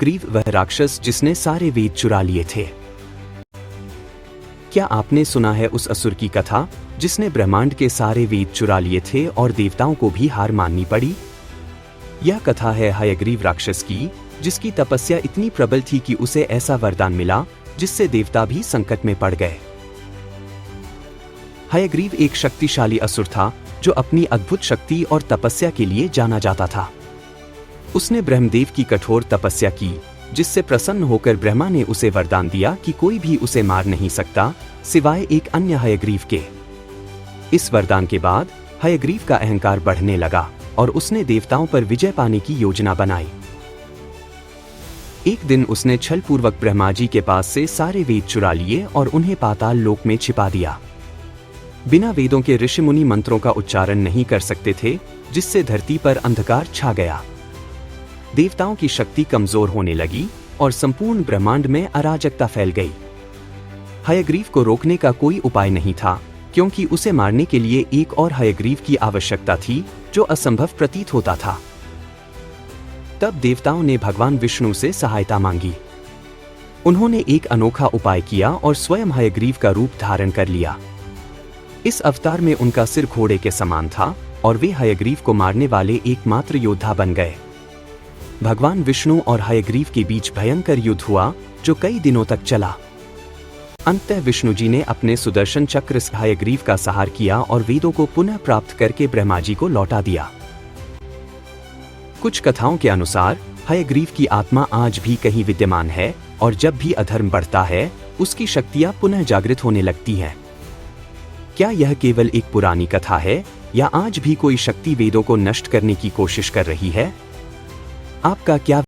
हयग्रीव वह राक्षस जिसने सारे वेद चुरा लिए थे। क्या आपने सुना है उस असुर की कथा जिसने ब्रह्मांड के सारे वेद चुरा लिए थे और देवताओं को भी हार माननी पड़ी? यह कथा है हयग्रीव राक्षस की, जिसकी तपस्या इतनी प्रबल थी कि उसे ऐसा वरदान मिला जिससे देवता भी संकट में पड़ गए। हयग्रीव एक शक्तिशाली असुर था जो अपनी अद्भुत शक्ति और तपस्या के लिए जाना जाता था। उसने ब्रह्मदेव की कठोर तपस्या की, जिससे प्रसन्न होकर ब्रह्मा ने उसे वरदान दिया कि कोई भी उसे मार नहीं सकता सिवाय एक अन्य हयग्रीव के। इस वरदान के बाद हयग्रीव का अहंकार बढ़ने लगा और उसने देवताओं पर विजय पाने की योजना बनाई। एक दिन उसने छलपूर्वक ब्रह्मा जी के पास से सारे वेद चुरा लिए और उन्हें पाताल लोक में छिपा दिया। बिना वेदों के ऋषि मुनि मंत्रों का उच्चारण नहीं कर सकते थे, जिससे धरती पर अंधकार छा गया। देवताओं की शक्ति कमजोर होने लगी और संपूर्ण ब्रह्मांड में अराजकता फैल गई। हयग्रीव को रोकने का कोई उपाय नहीं था, क्योंकि उसे मारने के लिए एक और हयग्रीव की आवश्यकता थी जो असंभव प्रतीत होता था। तब देवताओं ने भगवान विष्णु से सहायता मांगी। उन्होंने एक अनोखा उपाय किया और स्वयं हयग्रीव का रूप धारण कर लिया। इस अवतार में उनका सिर घोड़े के समान था और वे हयग्रीव को मारने वाले एकमात्र योद्धा बन गए। भगवान विष्णु और हयग्रीव के बीच भयंकर युद्ध हुआ जो कई दिनों तक चला। अंततः विष्णु जी ने अपने सुदर्शन चक्र से हयग्रीव का संहार किया और वेदों को पुनः प्राप्त करके ब्रह्मा जी को लौटा दिया। कुछ कथाओं के अनुसार हयग्रीव की आत्मा आज भी कहीं विद्यमान है और जब भी अधर्म बढ़ता है उसकी शक्तियां पुनः जागृत होने लगती हैं। क्या यह केवल एक पुरानी कथा है या आज भी कोई शक्ति वेदों को नष्ट करने की कोशिश कर रही है? आपका क्या